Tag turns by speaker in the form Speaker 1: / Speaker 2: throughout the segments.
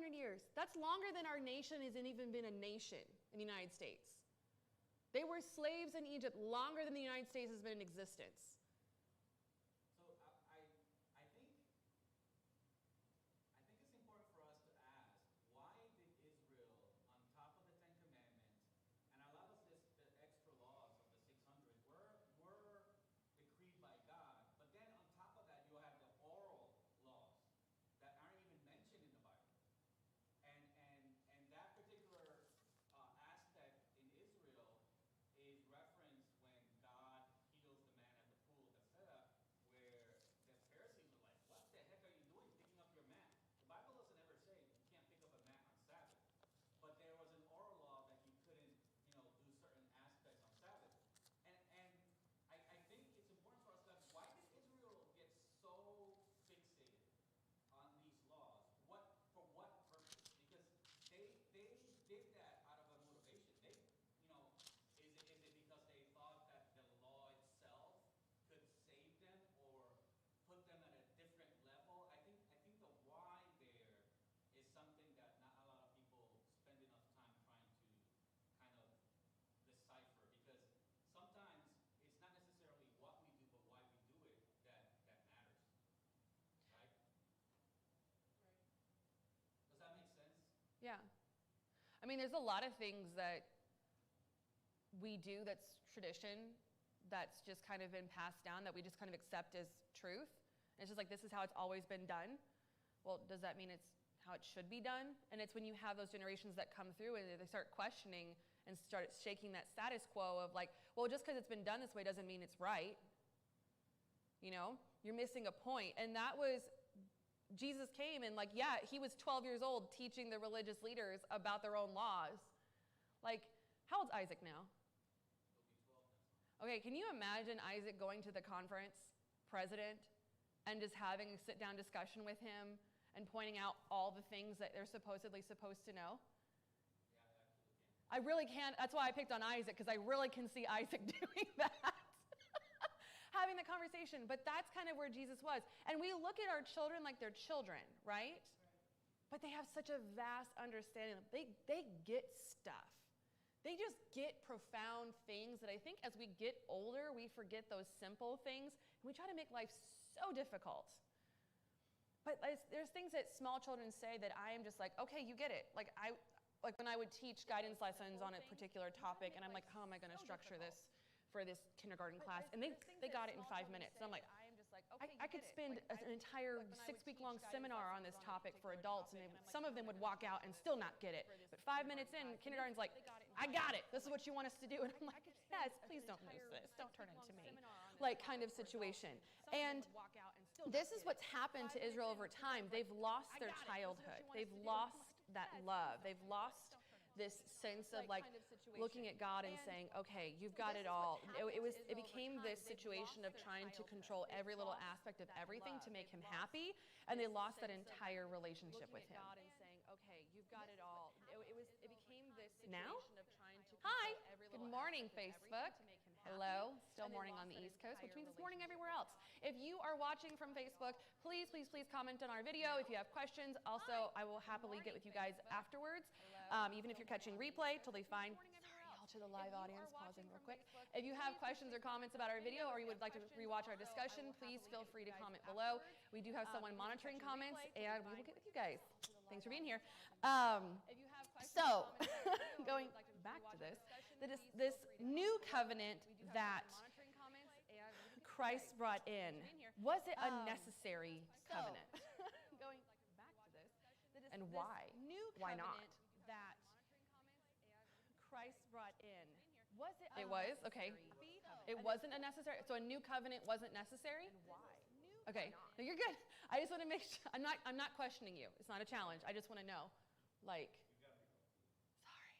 Speaker 1: 400 years. That's longer than our nation hasn't even been a nation in the United States. They were slaves in Egypt longer than the United States has been in existence.
Speaker 2: So I think it's important for us to ask, why did Israel, on top of the Ten Commandments, and a lot of the extra laws of the 600 were decreed by God, but then on top of that you have the oral laws that aren't even mentioned in the Bible. And that particular aspect in Israel is referenced when God heals the man at the pool of Bethesda, where the Pharisees were like, what the heck are you doing picking up your mat? The Bible doesn't ever say you can't pick up a mat on Sabbath. But there was an oral law that you couldn't, do certain aspects on Sabbath. And I think it's important for us to ask, why did Israel get so fixated on these laws? For what purpose? Because they did that out of a motivation. Is it because they thought that the law itself could save them or put them at a different level? I think the why there is something that not a lot of people spend enough time trying to kind of decipher, because sometimes it's not necessarily what we do, but why we do it that matters. Right?
Speaker 1: Right.
Speaker 2: Does that make sense?
Speaker 1: Yeah. I mean, there's a lot of things that we do that's tradition, that's just kind of been passed down, that we just kind of accept as truth. And it's just like, this is how it's always been done. Well, does that mean it's how it should be done? And it's when you have those generations that come through and they start questioning and start shaking that status quo of like, well, just because it's been done this way doesn't mean it's right. You're missing a point. And that was, Jesus came and like, yeah, he was 12 years old teaching the religious leaders about their own laws. Like, how old's Isaac now?
Speaker 2: He'll be 12 next month.
Speaker 1: Okay, can you imagine Isaac going to the conference, president, and just having a sit-down discussion with him and pointing out all the things that they're supposedly supposed to know?
Speaker 2: Yeah, I actually can.
Speaker 1: I really can. That's why I picked on Isaac, because I really can see Isaac doing that. Having the conversation. But that's kind of where Jesus was. And we look at our children like they're children, right? But they have such a vast understanding. They get stuff. They just get profound things that I think as we get older, we forget those simple things. And we try to make life so difficult. But there's things that small children say that I am just like, okay, you get it. Like when I would teach guidance lessons on a particular topic, and I'm like, how am I going to structure this for this kindergarten class? And they got it in 5 minutes. And I'm like, I could spend an entire 6-week-long seminar on this topic for adults, and some of them would walk out and still not get it. But 5 minutes in, kindergarten's like, I got it. This is what you want us to do. And I'm like, yes, please don't lose this. Don't turn into me. Like kind of situation. And this is what's happened to Israel over time. They've lost their childhood. They've lost that love. They've lost this sense of like looking at God and saying, okay, you've got it all. It became this situation of trying to control every little aspect of everything to make him happy, and they lost that entire relationship with him. Okay, you've got it all. It became this situation of trying to Hi, good morning, Facebook. Hello, still morning on the East Coast, which means it's morning everywhere else. If you are watching from Facebook, please comment on our video if you have questions. Also, I will happily get with you guys afterwards, even if you're catching replay, totally fine. Sorry, y'all, to the live audience, pausing real quick. If you have questions or comments about our video, or you would like to rewatch our discussion, please feel free to comment below. We do have someone monitoring comments, and we will get with you guys. Thanks for being here. So, going back to this new covenant that Christ brought in, was it a necessary covenant? Going back to this, and why? Why not? That Christ brought in. Was it? It was, okay. It wasn't a necessary, so a new covenant wasn't necessary? And why? Okay, no, you're good. I just want to make sure, I'm not questioning you. It's not a challenge. I just want to know, like, sorry.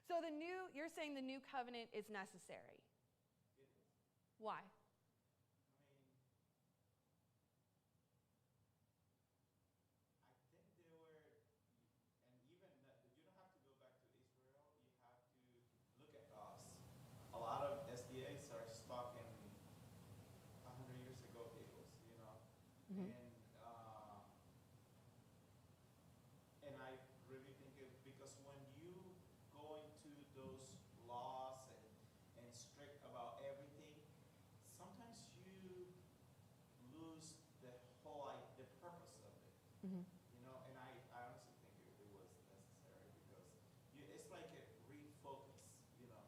Speaker 1: So you're saying the new covenant is necessary?
Speaker 2: It is.
Speaker 1: Why?
Speaker 3: A lot of SDA started talking 100 years ago, it was,
Speaker 1: Mm-hmm.
Speaker 3: And You know, and I honestly think it was necessary because it's like a refocus, you know.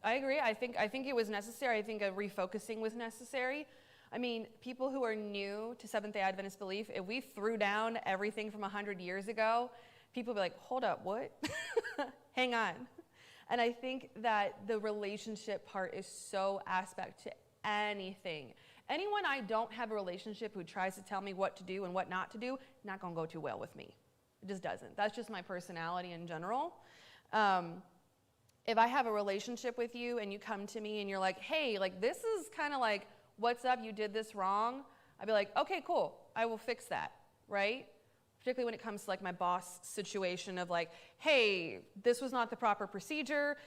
Speaker 1: I agree. I think it was necessary. I think a refocusing was necessary. I mean, people who are new to Seventh-day Adventist belief, if we threw down everything from 100 years ago, people would be like, hold up, what? Hang on. And I think that the relationship part is so aspect to anything. Anyone I don't have a relationship who tries to tell me what to do and what not to do, not going to go too well with me. It just doesn't. That's just my personality in general. If I have a relationship with you and you come to me and you're like, hey, like this is kind of like, what's up, you did this wrong, I'd be like, okay, cool, I will fix that, right? Particularly when it comes to like my boss situation of like, hey, this was not the proper procedure.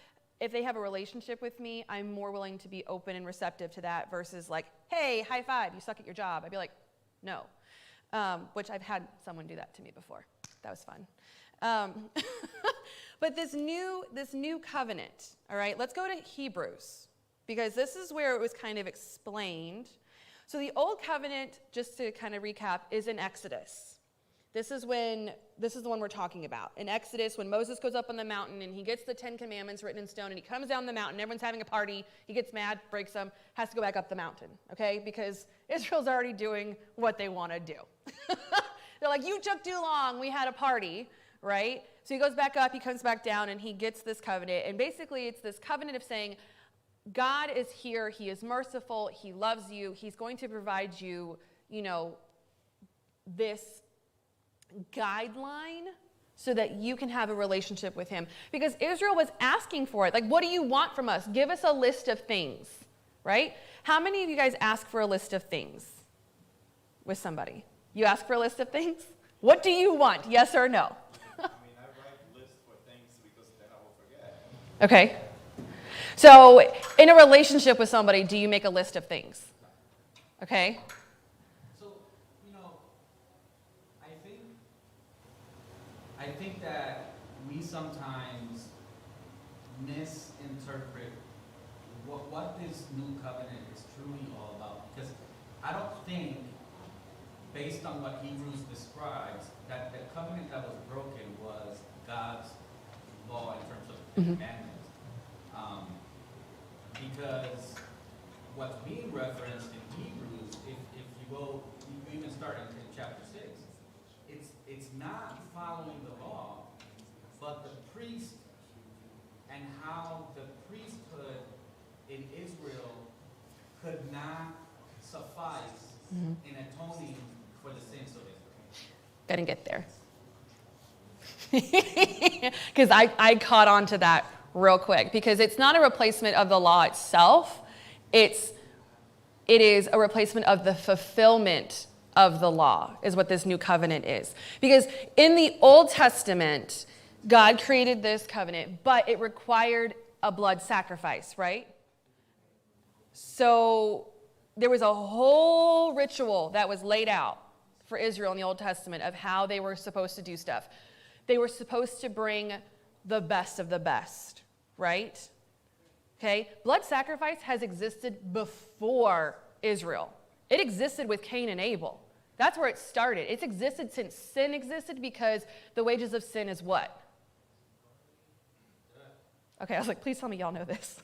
Speaker 1: If they have a relationship with me, I'm more willing to be open and receptive to that versus like, hey, high five, you suck at your job. I'd be like, no, which I've had someone do that to me before. That was fun. But this new covenant, all right, let's go to Hebrews, because this is where it was kind of explained. So the old covenant, just to kind of recap, is in Exodus. This is the one we're talking about. In Exodus, when Moses goes up on the mountain and he gets the 10 Commandments written in stone and he comes down the mountain, everyone's having a party, he gets mad, breaks them, has to go back up the mountain, okay? Because Israel's already doing what they want to do. They're like, you took too long, we had a party, right? So he goes back up, he comes back down, and he gets this covenant. And basically it's this covenant of saying, God is here, he is merciful, he loves you, he's going to provide you, this guideline so that you can have a relationship with him. Because Israel was asking for it. Like, what do you want from us? Give us a list of things, right? How many of you guys ask for a list of things with somebody? You ask for a list of things? What do you want? Yes or no?
Speaker 3: I mean, I write lists for things because then I will forget.
Speaker 1: Okay. So in a relationship with somebody, do you make a list of things? Okay.
Speaker 2: So, I think that we sometimes misinterpret what this new covenant is truly all about. Because I don't think, based on what Hebrews describes, that the covenant that was broken was God's law in terms of the commandments. Because what's being referenced in Hebrews, if you go, you even start in chapter 6, it's not following the law, but the priest and how the priesthood in Israel could not suffice in atoning for the sins of Israel.
Speaker 1: Gotta get there. Because I caught on to that real quick, because it's not a replacement of the law itself. It is a replacement of the fulfillment of the law, is what this new covenant is. Because in the Old Testament, God created this covenant, but it required a blood sacrifice, right? So there was a whole ritual that was laid out for Israel in the Old Testament of how they were supposed to do stuff. They were supposed to bring the best of the best, right? Okay, blood sacrifice has existed before Israel. It existed with Cain and Abel. That's where it started. It's existed since sin existed, because the wages of sin is what? Okay, I was like, please tell me y'all know this.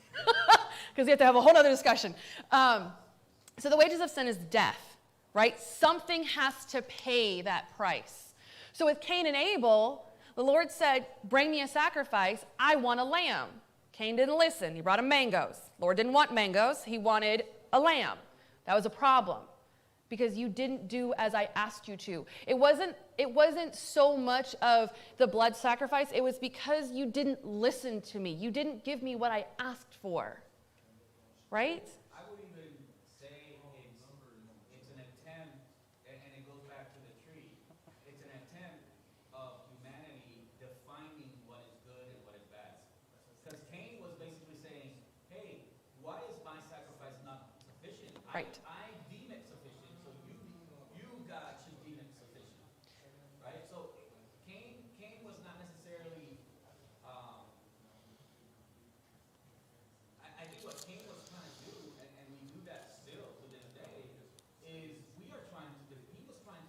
Speaker 1: Because we have to have a whole other discussion. So the wages of sin is death, right? Something has to pay that price. So with Cain and Abel, the Lord said, bring me a sacrifice. I want a lamb. Cain didn't listen. He brought him mangoes. Lord didn't want mangoes. He wanted a lamb. That was a problem, because you didn't do as I asked you to. It wasn't so much of the blood sacrifice. It was because you didn't listen to me. You didn't give me what I asked for, right?
Speaker 2: I would even say it's an attempt, and it goes back to the tree. It's an attempt of humanity defining what is good and what is bad. Because Cain was basically saying, hey, why is my sacrifice not sufficient?
Speaker 1: Right.
Speaker 2: I deem it sufficient, so you God should deem it sufficient. Right? So Cain was not necessarily I think what Cain was trying to do, and we do that still to this day, is he was trying to define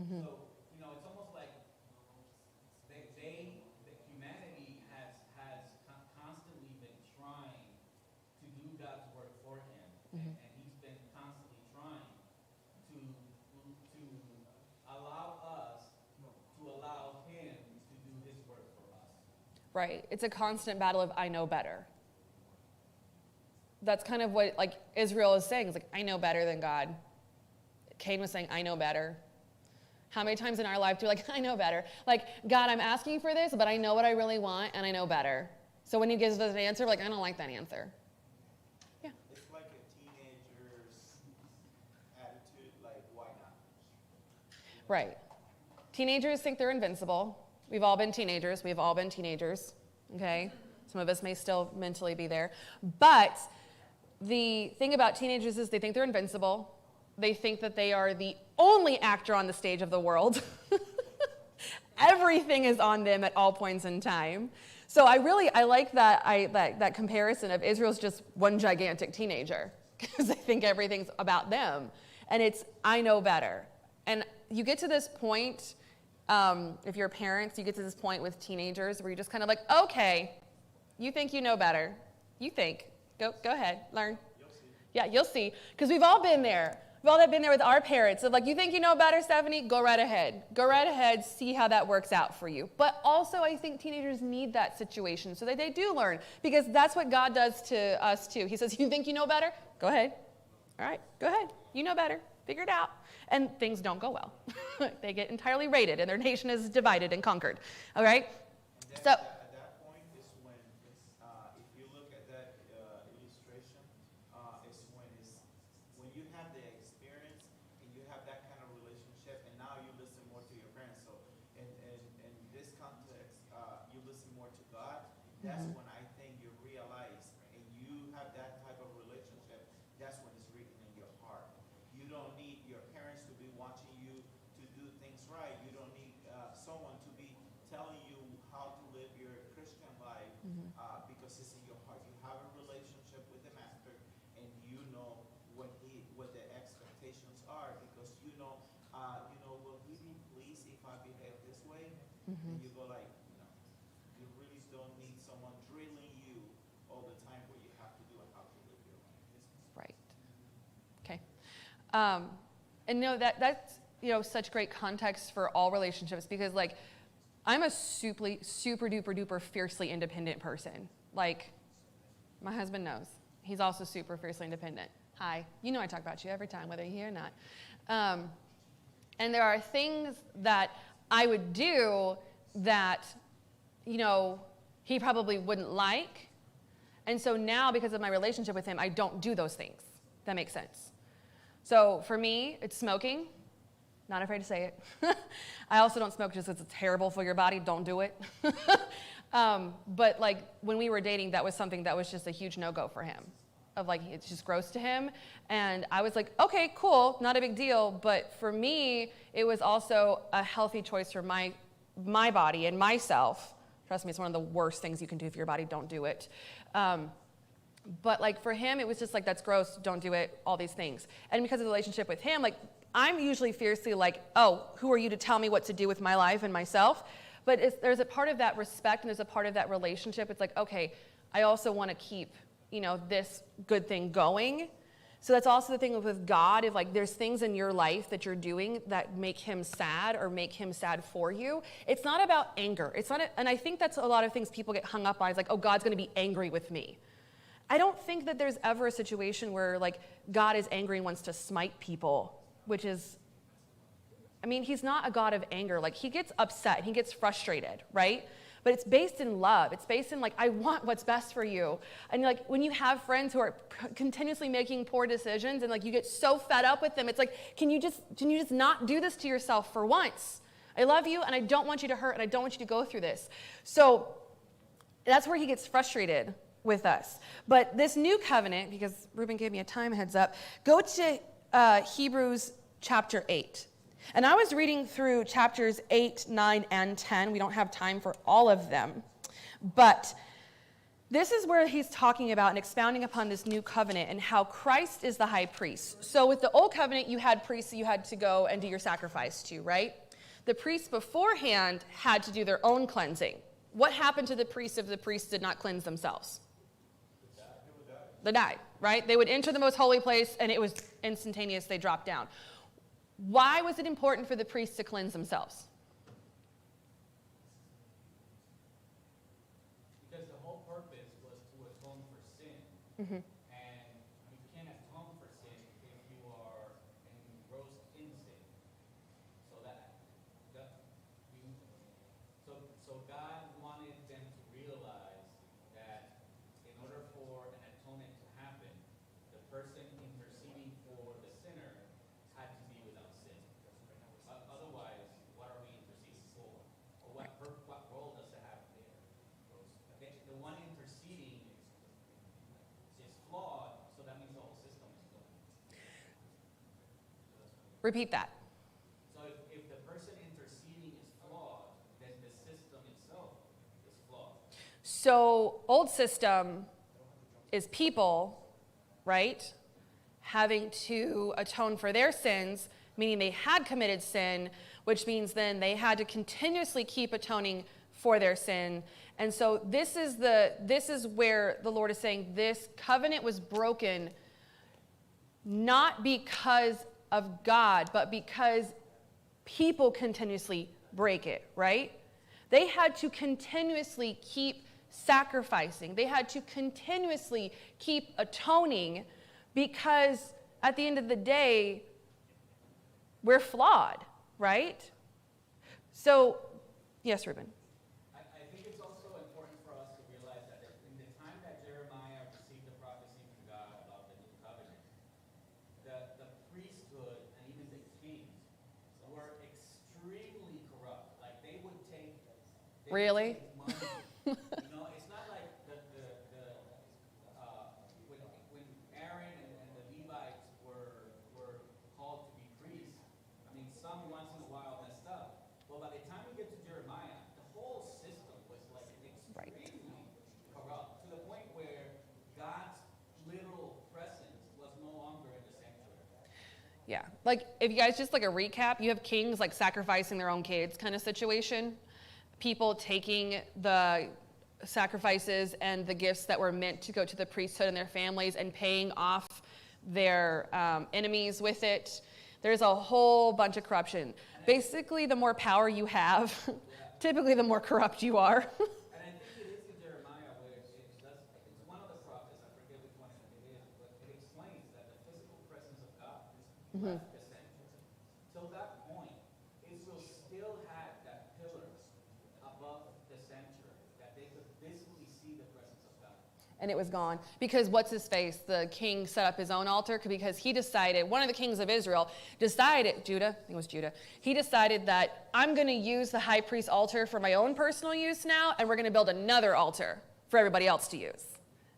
Speaker 2: So, it's almost like that humanity has constantly been trying to do God's work for him, and he's been constantly trying to allow us to allow him to do his work for us.
Speaker 1: Right. It's a constant battle of I know better. That's kind of what like Israel is saying. It's like, I know better than God. Cain was saying, I know better. How many times in our life do we like, I know better? Like, God, I'm asking for this, but I know what I really want, and I know better. So when he gives us an answer, we're like, I don't like that answer. Yeah.
Speaker 3: It's like a teenager's attitude, like, why not?
Speaker 1: Right. Teenagers think they're invincible. We've all been teenagers. We've all been teenagers. Okay? Some of us may still mentally be there. But the thing about teenagers is they think they're invincible. They think that they are the only actor on the stage of the world. Everything is on them at all points in time. So I like that comparison of Israel's just one gigantic teenager because they think everything's about them. And it's, I know better. And you get to this point, if you're parents, you get to this point with teenagers where you're just kind of like, okay, you think you know better. You think. Go ahead, learn.
Speaker 3: You'll see.
Speaker 1: Yeah, you'll see. Because we've all been there. We've all been there with our parents. So like, you think you know better, Stephanie? Go right ahead. Go right ahead, see how that works out for you. But also, I think teenagers need that situation so that they do learn. Because that's what God does to us too. He says, you think you know better? Go ahead. All right, go ahead. You know better. Figure it out. And things don't go well. They get entirely raided, and their nation is divided and conquered. All right? So.
Speaker 3: At that point is when, if you look at that illustration, is when you have the experience and you have that kind of relationship, and now you listen more to your parents. So in this context, you listen more to God. That's when I think you realize, and you have that type of relationship. That's when it's written in your heart. You don't need your parents to be watching you to do things right. You don't need someone to be telling you how to live your Christian life because it's in your heart. You have a relationship with the Master, and you know what the expectations are because you know, will he be pleased if I behave this way? And you go like, you really don't need someone drilling you all the time what you have to do and how to live your life.
Speaker 1: Right. Okay. And that's such great context for all relationships because like I'm a super duper duper fiercely independent person. Like my husband knows. He's also super fiercely independent. Hi. I talk about you every time, whether you're here or not. And there are things that I would do that, he probably wouldn't like. And so now because of my relationship with him, I don't do those things. That makes sense. So for me, it's smoking. Not afraid to say it. I also don't smoke just because it's terrible for your body. Don't do it. But like when we were dating, that was something that was just a huge no-go for him. Of like, it's just gross to him. And I was like, okay, cool, not a big deal. But for me, it was also a healthy choice for my body and myself. Trust me, it's one of the worst things you can do for your body. Don't do it. But like for him, it was just like, that's gross, don't do it, all these things. And because of the relationship with him, like I'm usually fiercely like, oh, who are you to tell me what to do with my life and myself? But there's a part of that respect and there's a part of that relationship. It's like, okay, I also want to keep, this good thing going. So that's also the thing with God, if like there's things in your life that you're doing that make him sad or make him sad for you. It's not about anger. And I think that's a lot of things people get hung up on. It's like, oh, God's going to be angry with me. I don't think that there's ever a situation where like God is angry and wants to smite people, which is, he's not a God of anger. Like he gets upset, he gets frustrated, right? But it's based in love. It's based in like, I want what's best for you. And like when you have friends who are continuously making poor decisions and like you get so fed up with them, it's like, can you just not do this to yourself for once? I love you and I don't want you to hurt and I don't want you to go through this. So that's where he gets frustrated with us. But this new covenant, because Ruben gave me a time heads up, go to Hebrews chapter 8. And I was reading through chapters 8, 9, and 10. We don't have time for all of them. But This is where he's talking about and expounding upon this new covenant and how Christ is the high priest. So with the old covenant, you had priests that you had to go and do your sacrifice to, right? The priests beforehand had to do their own cleansing. What happened to the priests if the priests did not cleanse themselves? They died, right? They would enter the most holy place and it was instantaneous, they dropped down. Why was it important for the priests to cleanse themselves?
Speaker 2: Because the whole purpose was to atone for sin.
Speaker 1: Mm-hmm.
Speaker 2: And you can't atone for sin if you are engrossed in sin. So so God wanted them to realize that in order for an atonement to happen, the person interceding for the sinner had to be without sin. Otherwise, what are we interceding for? Or what role does it have there? The one interceding is flawed, so that means the whole system is flawed.
Speaker 1: Repeat that.
Speaker 2: So if the person interceding is flawed, then the system itself is flawed.
Speaker 1: So old system is people, right, having to atone for their sins, meaning they had committed sin, which means then they had to continuously keep atoning for their sin. And so this is where the Lord is saying this covenant was broken not because of God, but because people continuously break it, right? They had to continuously keep sacrificing. They had to continuously keep atoning because at the end of the day, we're flawed, right? So, yes, Ruben.
Speaker 2: I think it's also important for us to realize that in the time that Jeremiah received the prophecy from God about the new covenant, the priesthood and even the kings were extremely corrupt. Like they would take
Speaker 1: Really?
Speaker 2: money. It's not like when Aaron and the Levites were called to be priests. I mean, some once in a while messed up. But by the time we get to Jeremiah, the whole system was like extremely corrupt to the point where God's literal presence was no longer in the sanctuary.
Speaker 1: Yeah, like if you guys just like a recap, you have kings like sacrificing their own kids kind of situation. People taking the sacrifices and the gifts that were meant to go to the priesthood and their families and paying off their enemies with it. There's a whole bunch of corruption. Basically, the more power you have, typically the more corrupt you are.
Speaker 2: And I think it is in Jeremiah where it's one of the prophets, I forget which one it is, but it explains that the physical presence of God left the sanctuary. Till that point, Israel still had that pillar above the sanctuary, that they could visibly see the presence of God.
Speaker 1: And it was gone. Because what's his face? The king set up his own altar because he decided, one of the kings of Israel decided, Judah, I think it was Judah, he decided that I'm going to use the high priest altar for my own personal use now, and we're going to build another altar for everybody else to use.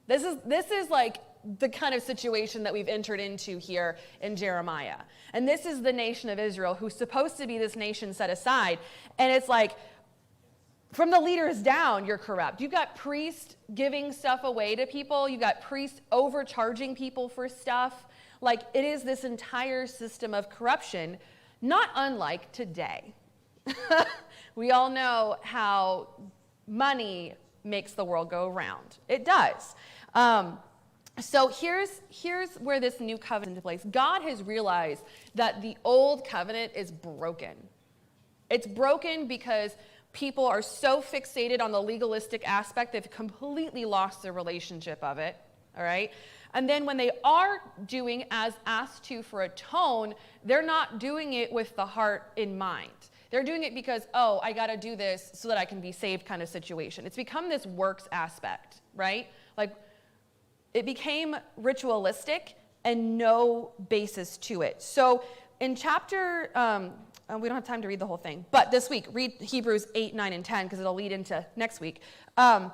Speaker 1: This is like the kind of situation that we've entered into here in Jeremiah. And this is the nation of Israel who's supposed to be this nation set aside. And it's like, from the leaders down, you're corrupt. You've got priests giving stuff away to people. You've got priests overcharging people for stuff. Like, it is this entire system of corruption, not unlike today. We all know how money makes the world go round. It does. So here's where this new covenant is into place. God has realized that the old covenant is broken. It's broken because people are so fixated on the legalistic aspect, they've completely lost the relationship of it, all right? And then when they are doing as asked to for atone, they're not doing it with the heart in mind. They're doing it because, oh, I got to do this so that I can be saved kind of situation. It's become this works aspect, right? Like, it became ritualistic and no basis to it. So in chapter... we don't have time to read the whole thing, but this week, read Hebrews 8, 9, and 10, because it'll lead into next week. The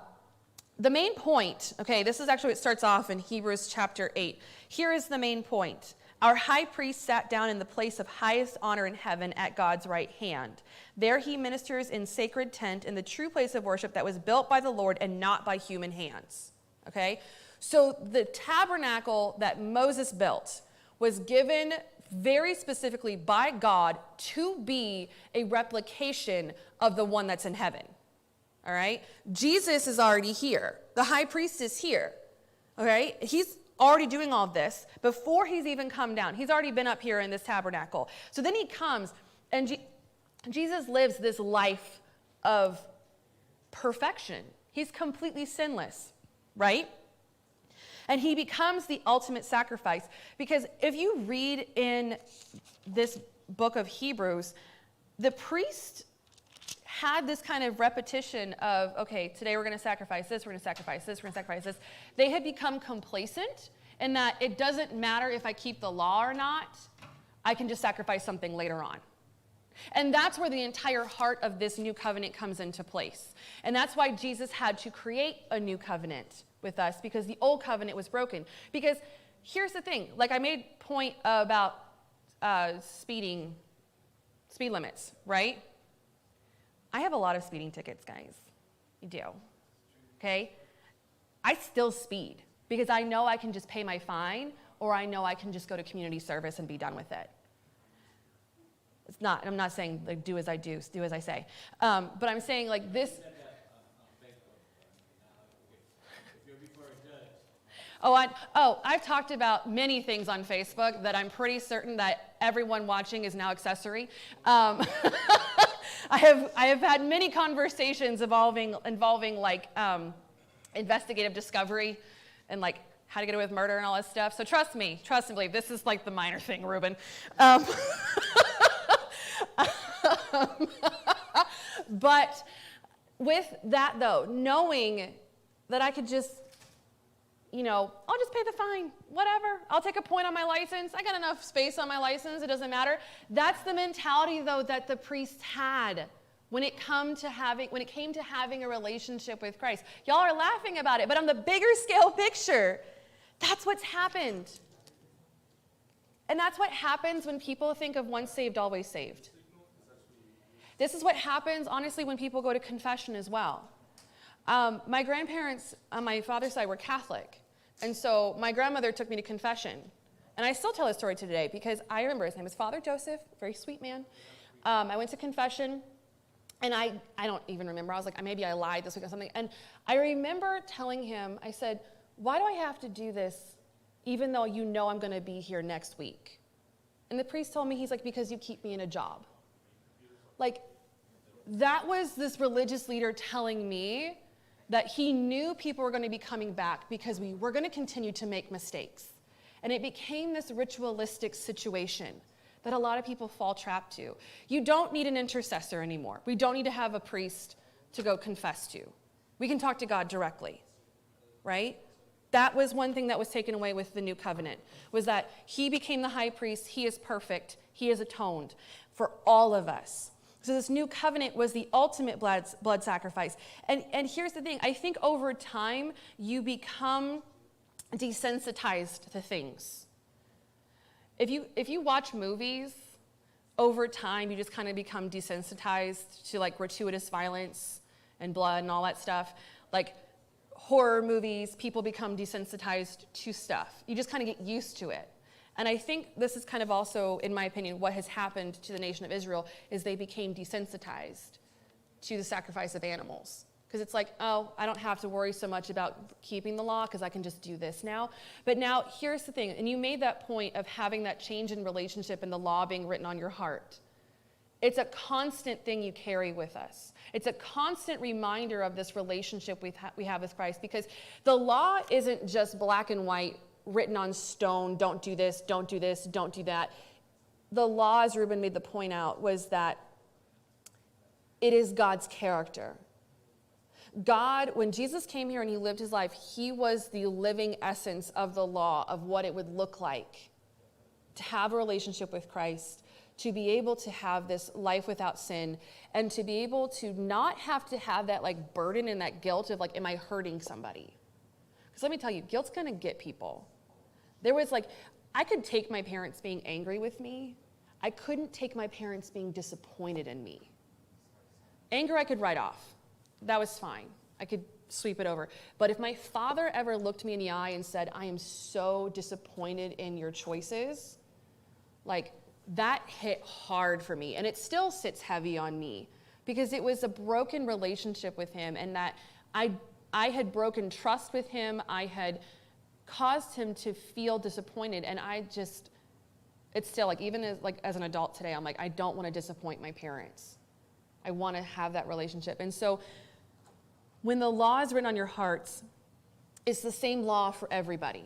Speaker 1: main point, okay, this is actually what starts off in Hebrews chapter 8. Here is the main point. Our high priest sat down in the place of highest honor in heaven at God's right hand. There he ministers in sacred tent in the true place of worship that was built by the Lord and not by human hands. Okay? So the tabernacle that Moses built was given very specifically by God to be a replication of the one that's in heaven. All right? Jesus is already here. The high priest is here. All right? He's already doing all of this before he's even come down. He's already been up here in this tabernacle. So then he comes, and Jesus lives this life of perfection. He's completely sinless, right? And he becomes the ultimate sacrifice. Because if you read in this book of Hebrews, the priest had this kind of repetition of, okay, today we're going to sacrifice this, we're going to sacrifice this, we're going to sacrifice this. They had become complacent in that it doesn't matter if I keep the law or not, I can just sacrifice something later on. And that's where the entire heart of this new covenant comes into place. And that's why Jesus had to create a new covenant with us, because the old covenant was broken. Because here's the thing, like I made point about speed limits, right? I have a lot of speeding tickets, guys. You do. Okay? I still speed because I know I can just pay my fine, or I know I can just go to community service and be done with it. I'm not saying like do as I do as I say. But I'm saying like this. I've talked about many things on Facebook that I'm pretty certain that everyone watching is now accessory. I have had many conversations involving like investigative discovery and like how to get away with murder and all that stuff. So trust me, believe this is like the minor thing, Ruben. But with that though, knowing that I could just, I'll just pay the fine, whatever. I'll take a point on my license. I got enough space on my license. It doesn't matter. That's the mentality, though, that the priests had when it came to having a relationship with Christ. Y'all are laughing about it, but on the bigger scale picture, that's what's happened. And that's what happens when people think of once saved, always saved. This is what happens, honestly, when people go to confession as well. My grandparents on my father's side were Catholic. And so my grandmother took me to confession. And I still tell his story today because I remember his name was Father Joseph, very sweet man. I went to confession, and I don't even remember. I was like, maybe I lied this week or something. And I remember telling him, I said, why do I have to do this even though you know I'm going to be here next week? And the priest told me, he's like, because you keep me in a job. Like, that was this religious leader telling me that he knew people were going to be coming back because we were going to continue to make mistakes. And it became this ritualistic situation that a lot of people fall trapped to. You don't need an intercessor anymore. We don't need to have a priest to go confess to. We can talk to God directly, right? That was one thing that was taken away with the new covenant, was that he became the high priest. He is perfect. He is atoned for all of us. So this new covenant was the ultimate blood sacrifice. And here's the thing. I think over time, you become desensitized to things. If you watch movies, over time, you just kind of become desensitized to like gratuitous violence and blood and all that stuff. Like horror movies, people become desensitized to stuff. You just kind of get used to it. And I think this is kind of also, in my opinion, what has happened to the nation of Israel is they became desensitized to the sacrifice of animals. Because it's like, oh, I don't have to worry so much about keeping the law because I can just do this now. But now, here's the thing, and you made that point of having that change in relationship and the law being written on your heart. It's a constant thing you carry with us. It's a constant reminder of this relationship we have with Christ, because the law isn't just black and white, written on stone, don't do this, don't do this, don't do that. The law, as Ruben made the point out, was that it is God's character. God, when Jesus came here and he lived his life, he was the living essence of the law, of what it would look like to have a relationship with Christ, to be able to have this life without sin, and to be able to not have to have that like burden and that guilt of like, am I hurting somebody? Because let me tell you, guilt's going to get people. There was like, I could take my parents being angry with me. I couldn't take my parents being disappointed in me. Anger I could write off. That was fine. I could sweep it over. But if my father ever looked me in the eye and said, I am so disappointed in your choices, like that hit hard for me. And it still sits heavy on me because it was a broken relationship with him, and that I had broken trust with him. I had caused him to feel disappointed. And it's still like, even as an adult today, I'm like, I don't want to disappoint my parents. I want to have that relationship. And so when the law is written on your hearts, it's the same law for everybody.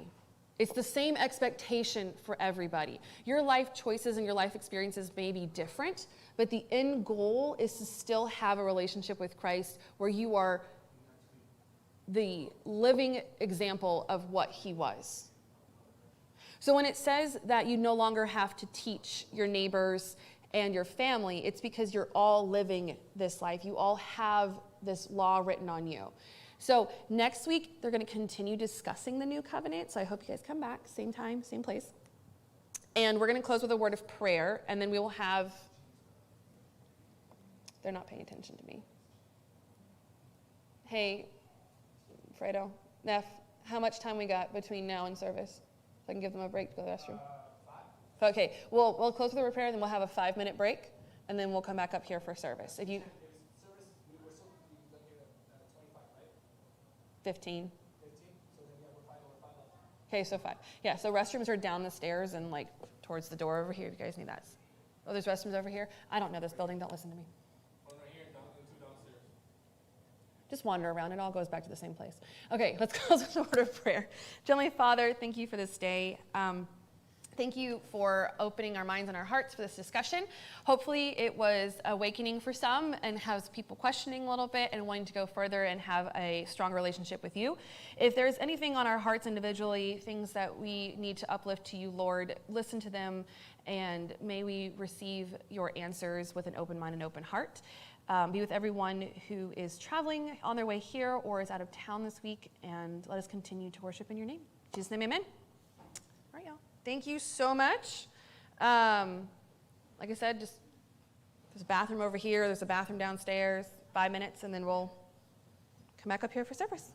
Speaker 1: It's the same expectation for everybody. Your life choices and your life experiences may be different, but the end goal is to still have a relationship with Christ where you are the living example of what he was. So when it says that you no longer have to teach your neighbors and your family, it's because you're all living this life. You all have this law written on you. So next week, they're going to continue discussing the new covenant. So I hope you guys come back, same time, same place. And we're going to close with a word of prayer, and then we will have, they're not paying attention to me. Hey, Fredo, Neff, how much time we got between now and service? So I can give them a break to go to the restroom. 5. Okay, we'll close with a prayer, and then we'll have a 5-minute break, and then we'll come back up here for service. If you... 15. 15? So then, yeah, we're 5 over 5 left. Okay, so 5. Yeah, so restrooms are down the stairs and like towards the door over here. You guys need that. Oh, there's restrooms over here? I don't know this building. Don't listen to me.
Speaker 2: One right here and 2 downstairs.
Speaker 1: Just wander around. It all goes back to the same place. Okay, let's close with a word of prayer. Heavenly Father, thank you for this day. Thank you for opening our minds and our hearts for this discussion. Hopefully it was awakening for some and has people questioning a little bit and wanting to go further and have a strong relationship with you. If there's anything on our hearts individually, things that we need to uplift to you, Lord, listen to them, and may we receive your answers with an open mind and open heart. Be with everyone who is traveling on their way here or is out of town this week, and let us continue to worship in your name. In Jesus' name, amen. All right, y'all. Thank you so much. Like I said, just there's a bathroom over here. There's a bathroom downstairs. 5 minutes, and then we'll come back up here for service.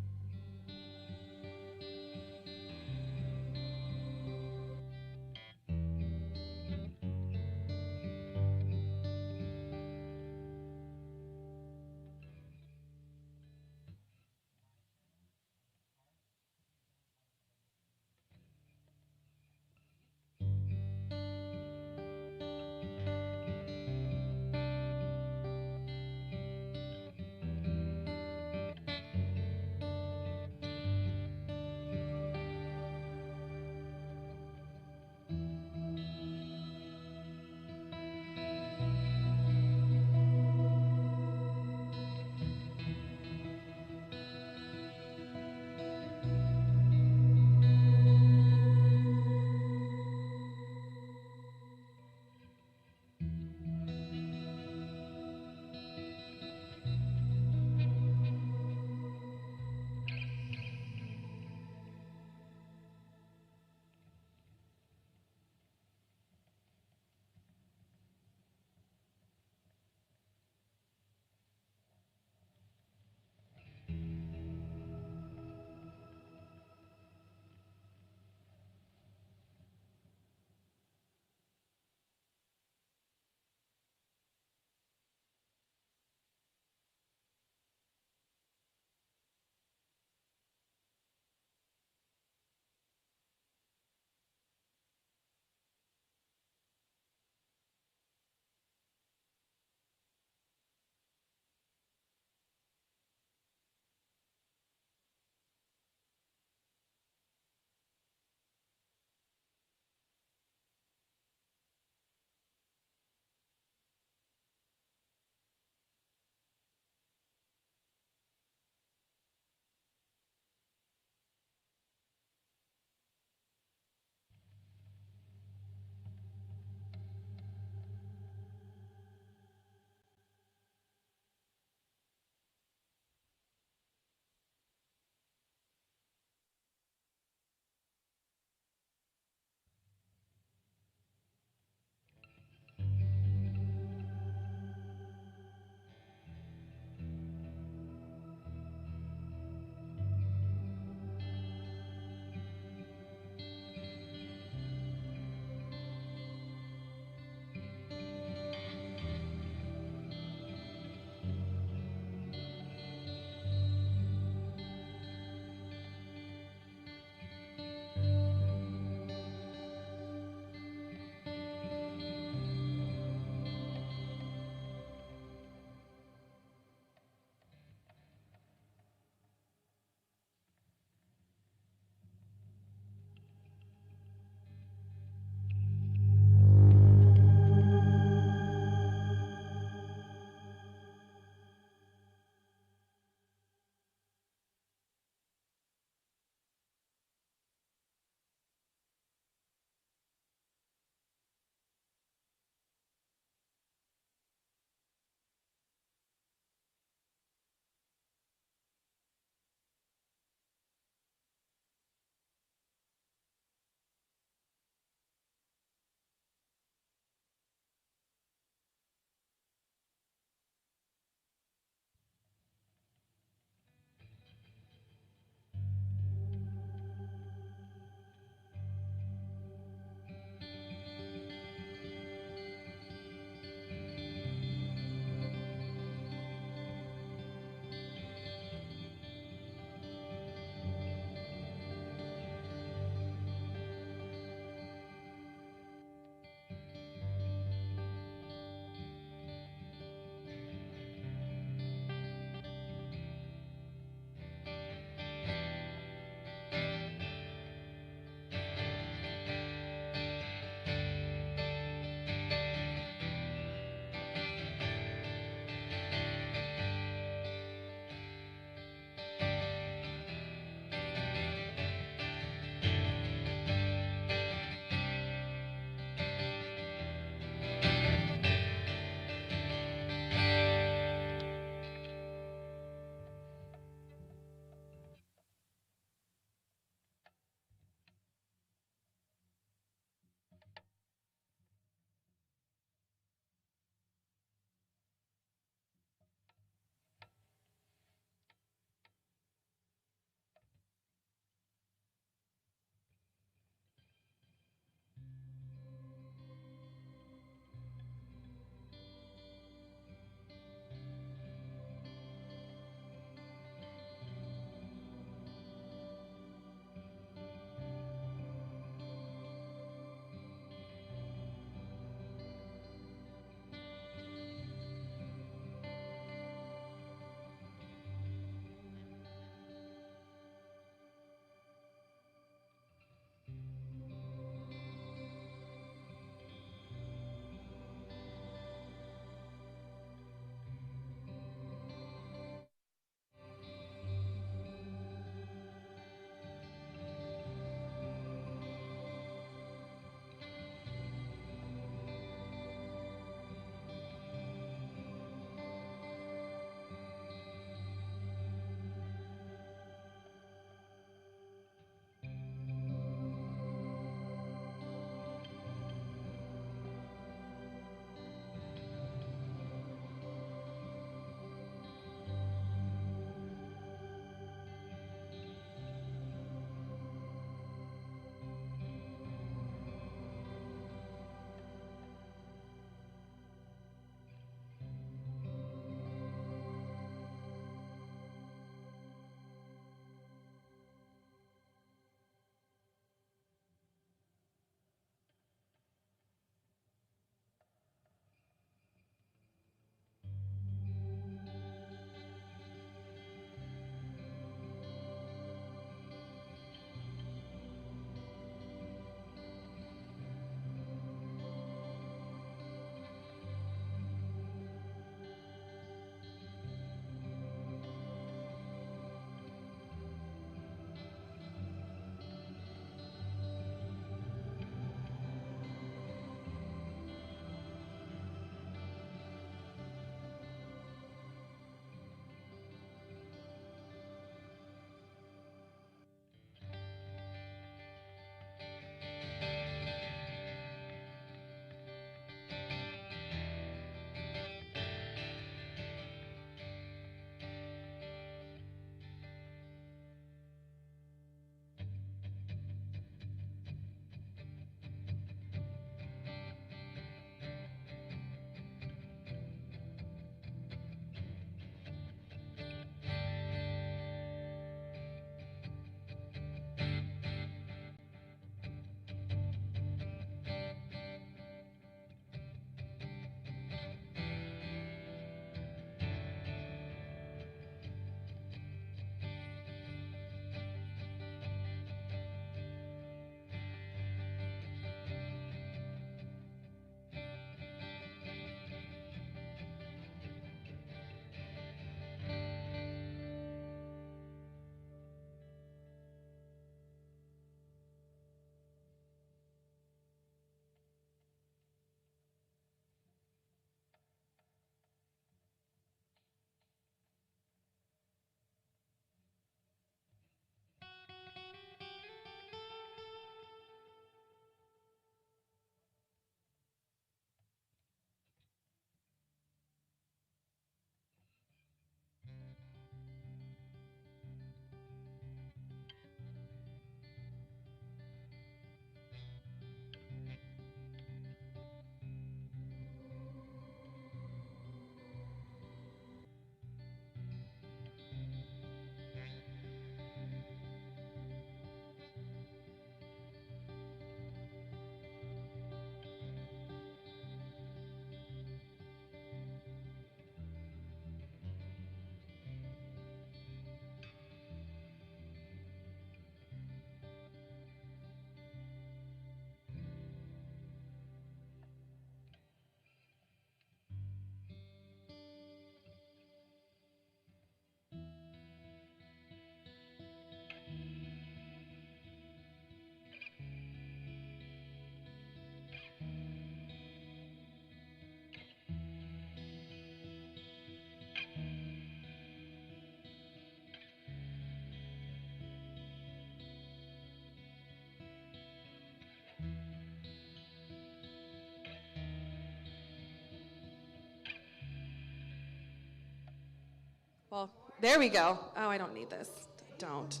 Speaker 1: Well, there we go. Oh, I don't need this. Don't.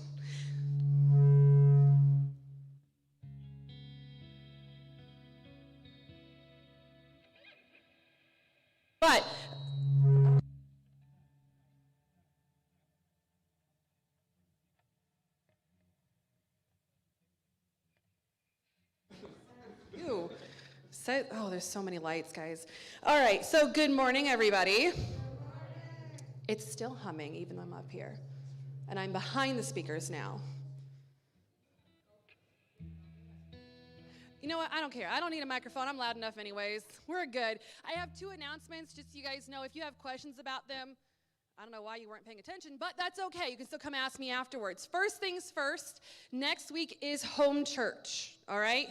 Speaker 1: But ew. Oh, there's so many lights, guys. All right, so good morning, everybody. It's still humming, even though I'm up here. And I'm behind the speakers now. You know what? I don't care. I don't need a microphone. I'm loud enough anyways. We're good. I have 2 announcements, just so you guys know. If you have questions about them, I don't know why you weren't paying attention, but that's okay. You can still come ask me afterwards. First things first, next week is home church, all right?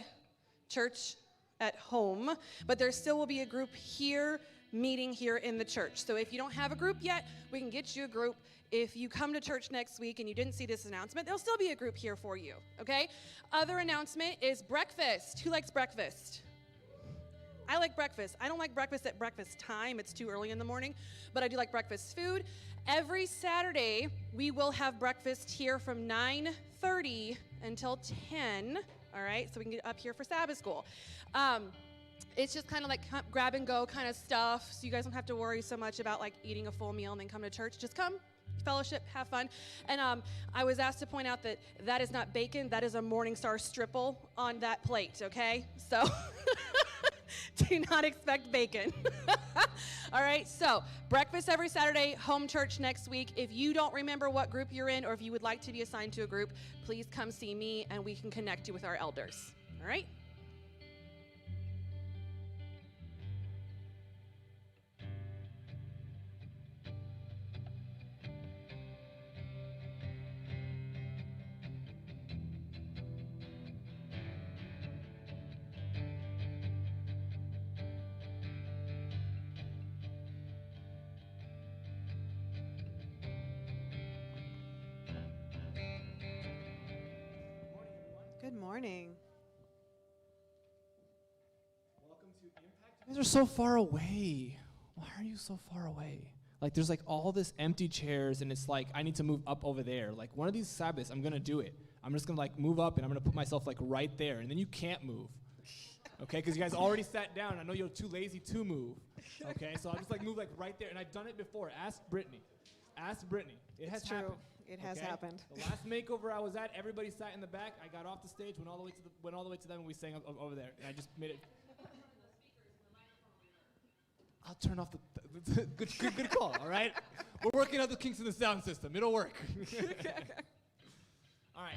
Speaker 1: Church at home, but there still will be a group here, meeting here in the church. So if you don't have a group yet, we can get you a group. If you come to church next week and you didn't see this announcement, there'll still be a group here for you, okay? Other announcement is breakfast. Who likes breakfast? I like breakfast. I don't like breakfast at breakfast time. It's too early in the morning, but I do like breakfast food. Every Saturday, we will have breakfast here from 9:30 until 10, all right? So we can get up here for Sabbath school. It's just kind of like grab and go kind of stuff, so you guys don't have to worry so much about like eating a full meal and then come to church. Just come, fellowship, have fun. And I was asked to point out that that is not bacon, that is a Morningstar stripple on that plate, okay? So do not expect bacon. All right, so breakfast every Saturday, home church next week. If you don't remember what group you're in, or if you would like to be assigned to a group, please come see me and we can connect you with our elders, all right?
Speaker 4: Good morning.
Speaker 5: Welcome to Impact. You guys are so far away. Why are you so far away? Like, there's like all this empty chairs, and it's like I need to move up over there. Like, one of these Sabbaths, I'm gonna do it. I'm just gonna like move up, and I'm gonna put myself like right there, and then you can't move. Okay, because you guys already sat down. I know you're too lazy to move. Okay, so I'll just like move like right there, and I've done it before. Ask Brittany. Ask Brittany. It has
Speaker 4: True.
Speaker 5: happened.
Speaker 4: It has happened.
Speaker 5: The last makeover I was at, everybody sat in the back. I got off the stage, went all the way to them, and we sang over there. And I just made it. I'll turn off the good call. All right, we're working out the kinks in the sound system. It'll work. All right.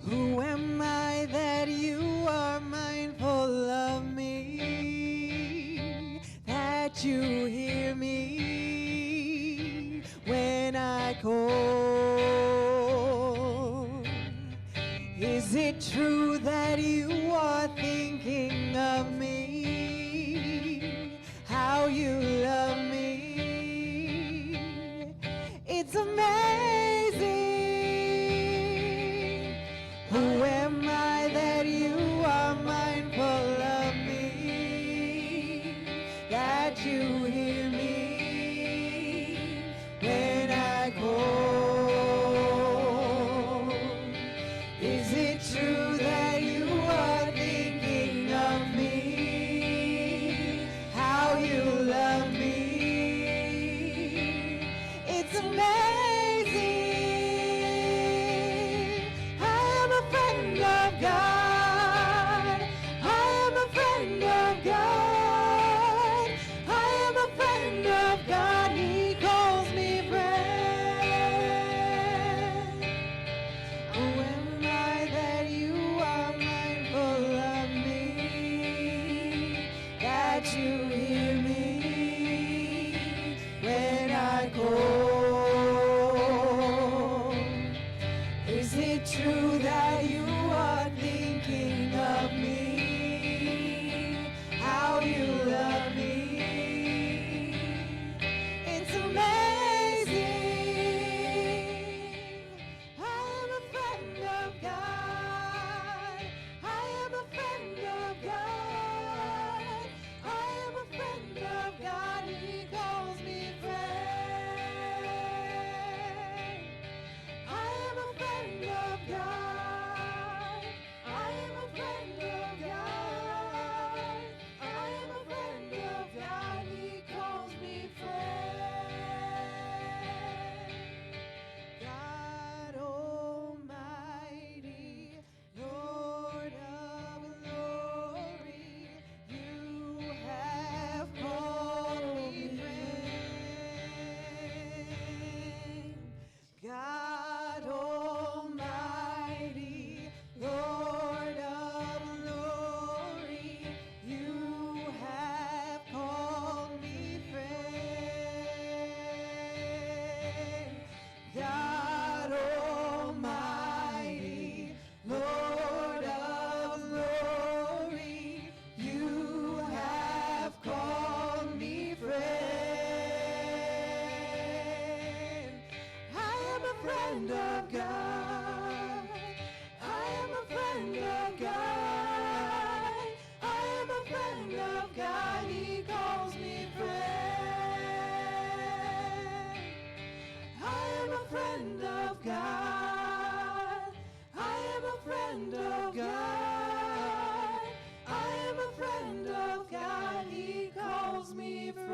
Speaker 4: Who am I that you are mindful of me? That you hear me when I call? Is it true that you are thinking of me? How you love me? It's amazing. Who am I that you are mindful of me? That you hear me when I call? Is it true that you are thinking of me? How you love me? It's amazing. God, I am a friend of God. I am a friend of God. He calls me friend. Who am I that you are mindful of me? That you hear me when I call? Is it true that you are thinking friend of God. I am a friend of God. I am a friend of God. He calls me friend. I am a friend of God. I am a friend of God. I am a friend of God. He calls me friend.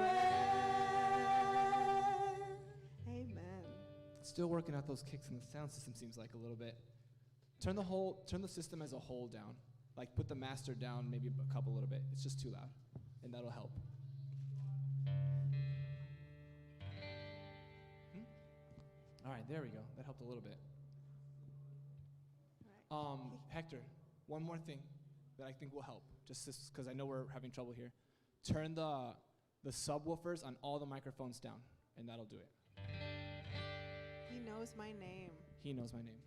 Speaker 4: Amen.
Speaker 5: Still working out those kicks in the sound system seems like a little bit. Turn the system as a whole down. Like put the master down maybe a couple little bit. It's just too loud, and that'll help. All right, there we go. That helped a little bit. Hector, one more thing that I think will help, just because I know we're having trouble here. Turn the subwoofers on all the microphones down, and that'll do it.
Speaker 4: He knows my name.
Speaker 5: He knows my name.